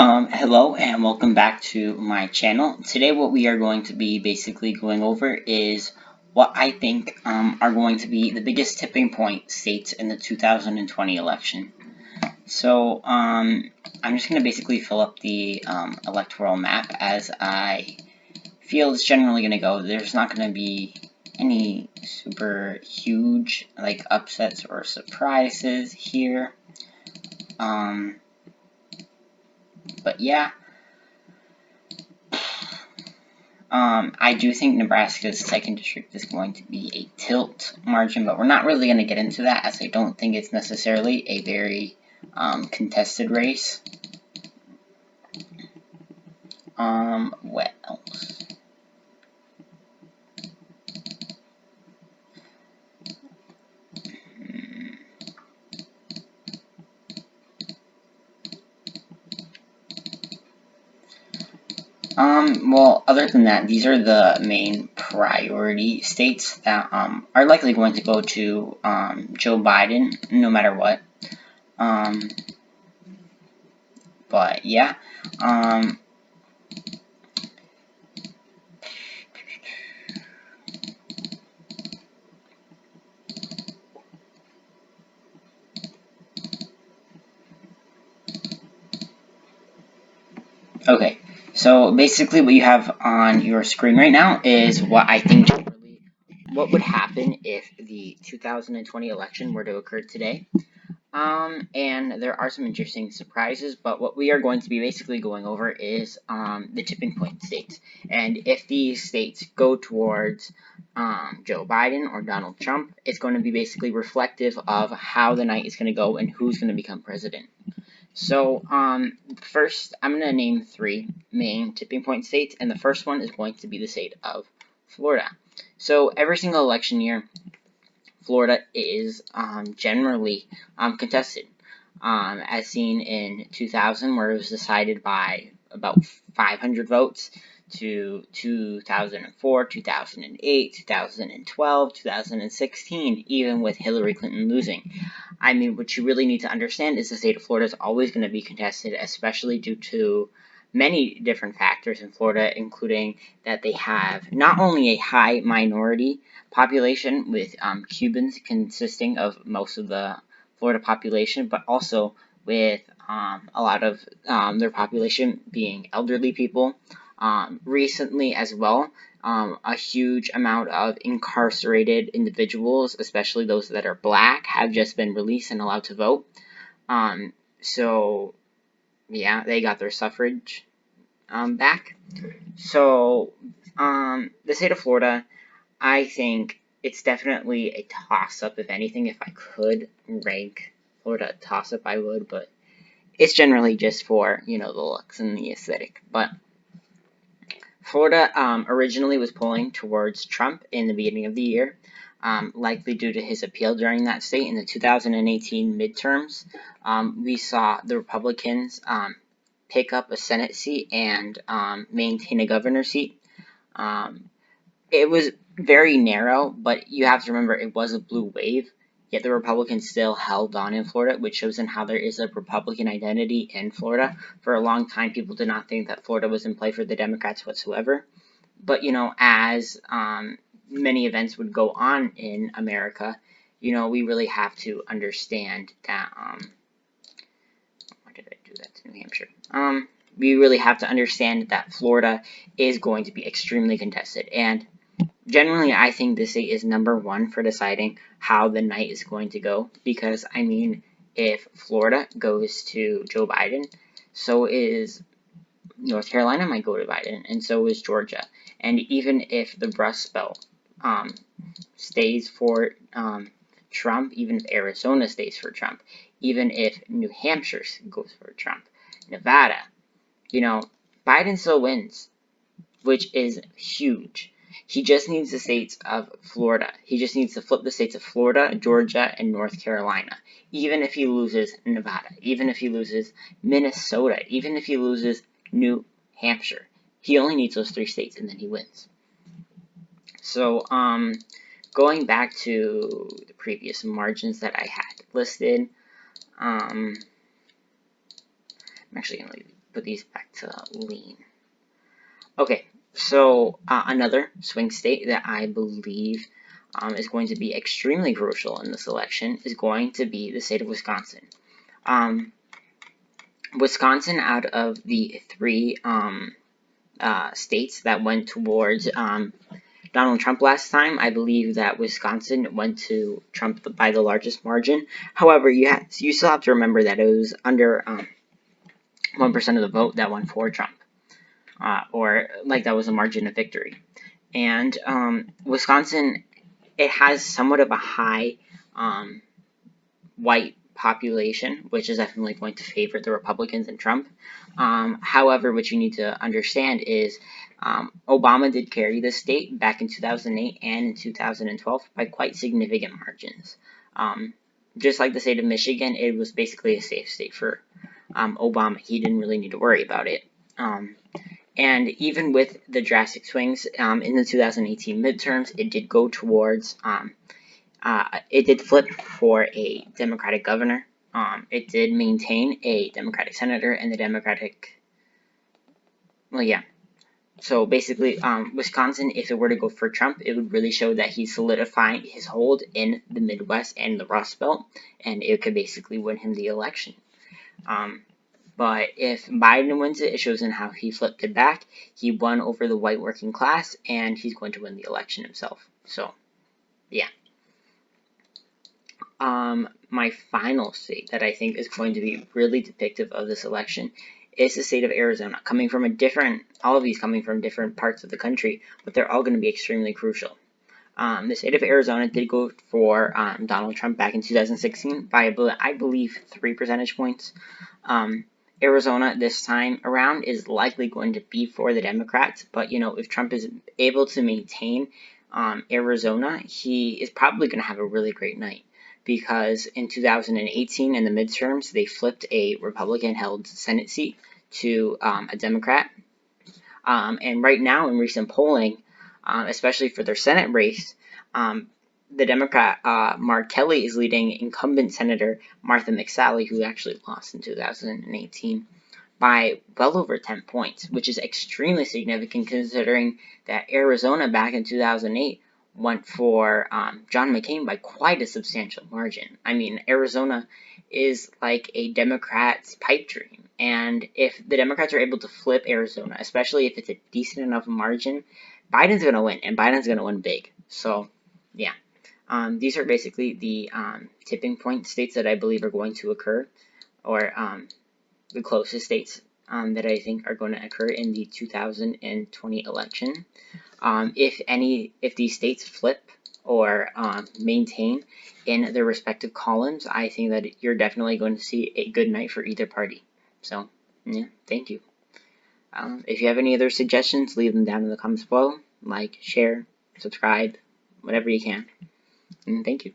Hello and welcome back to my channel. Today what we are going to be basically going over is what I think are going to be the biggest tipping point states in the 2020 election. So I'm just going to basically fill up the electoral map as I feel it's generally going to go. There's not going to be any super huge like upsets or surprises here. But yeah. I do think Nebraska's 2nd district is going to be a tilt margin, but we're not really going to get into that as I don't think it's necessarily a very contested race. What else? Well, other than that, these are the main priority states that are likely going to go to Joe Biden, no matter what. But yeah. Okay, so basically what you have on your screen right now is what I think generally what would happen if the 2020 election were to occur today. And there are some interesting surprises, but what we are going to be basically going over is the tipping point states. And if these states go towards Joe Biden or Donald Trump, it's going to be basically reflective of how the night is going to go and who's going to become president. So, first, I'm going to name 3 main tipping point states, and the first one is going to be the state of Florida. So, every single election year, Florida is generally contested, as seen in 2000, where it was decided by about 500 votes, to 2004, 2008, 2012, 2016, even with Hillary Clinton losing. I mean, what you really need to understand is the state of Florida is always going to be contested, especially due to many different factors in Florida, including that they have not only a high minority population, with Cubans consisting of most of the Florida population, but also with a lot of their population being elderly people. Recently as well, a huge amount of incarcerated individuals, especially those that are black, have just been released and allowed to vote. So, yeah, they got their suffrage back. So, the state of Florida, I think it's definitely a toss-up. If anything, if I could rank Florida a toss-up, I would, but it's generally just for, the looks and the aesthetic. But Florida originally was polling towards Trump in the beginning of the year, likely due to his appeal during that state. In the 2018 midterms, we saw the Republicans pick up a Senate seat and maintain a governor seat. It was very narrow, but you have to remember it was a blue wave, yet the Republicans still held on in Florida, which shows in how there is a Republican identity in Florida. For a long time, people did not think that Florida was in play for the Democrats whatsoever. But, as many events would go on in America, we really have to understand that, why did I do that to New Hampshire? We really have to understand that Florida is going to be extremely contested, and generally, I think this state is number 1 for deciding how the night is going to go, because, I mean, if Florida goes to Joe Biden, so is North Carolina might go to Biden, and so is Georgia. And even if the Rust Belt stays for Trump, even if Arizona stays for Trump, even if New Hampshire goes for Trump, Nevada, Biden still wins, which is huge. He just needs the states of Florida. He just needs to flip the states of Florida, Georgia, and North Carolina. Even if he loses Nevada, even if he loses Minnesota, even if he loses New Hampshire, he only needs those 3 states and then he wins. So, going back to the previous margins that I had listed, I'm actually going to leave put these back to lean. Okay, so another swing state that I believe is going to be extremely crucial in this election is going to be the state of Wisconsin. Wisconsin, out of the three states that went towards Donald Trump last time, I believe that Wisconsin went to Trump by the largest margin. However, you still have to remember that it was under 1% of the vote that won for Trump, or like that was a margin of victory. And Wisconsin, it has somewhat of a high white population, which is definitely going to favor the Republicans and Trump. However, what you need to understand is Obama did carry the state back in 2008 and in 2012 by quite significant margins. Just like the state of Michigan, it was basically a safe state for Obama. He didn't really need to worry about it. And even with the drastic swings in the 2018 midterms, it did go towards it did flip for a Democratic governor. It did maintain a Democratic senator and the Democratic. Well, yeah. So basically, Wisconsin, if it were to go for Trump, it would really show that he's solidifying his hold in the Midwest and the Rust Belt, and it could basically win him the election. But if Biden wins it, it shows in how he flipped it back. He won over the white working class, and he's going to win the election himself. So, yeah. My final state that I think is going to be really depictive of this election is the state of Arizona, all of these coming from different parts of the country, but they're all going to be extremely crucial. The state of Arizona did go for Donald Trump back in 2016 by, I believe, 3 percentage points. Arizona this time around is likely going to be for the Democrats, but, if Trump is able to maintain Arizona, he is probably going to have a really great night. Because in 2018, in the midterms, they flipped a Republican-held Senate seat to a Democrat. And right now, in recent polling, especially for their Senate race, the Democrat Mark Kelly is leading incumbent Senator Martha McSally, who actually lost in 2018, by well over 10 points, which is extremely significant considering that Arizona back in 2008 went for John McCain by quite a substantial margin. I mean, Arizona is like a Democrat's pipe dream. And if the Democrats are able to flip Arizona, especially if it's a decent enough margin, Biden's going to win, and Biden's going to win big. So, yeah. These are basically the tipping point states that I believe are going to occur, or the closest states that I think are going to occur in the 2020 election. If these states flip or maintain in their respective columns, I think that you're definitely going to see a good night for either party. So, yeah, thank you. If you have any other suggestions, leave them down in the comments below. Like, share, subscribe, whatever you can. And thank you.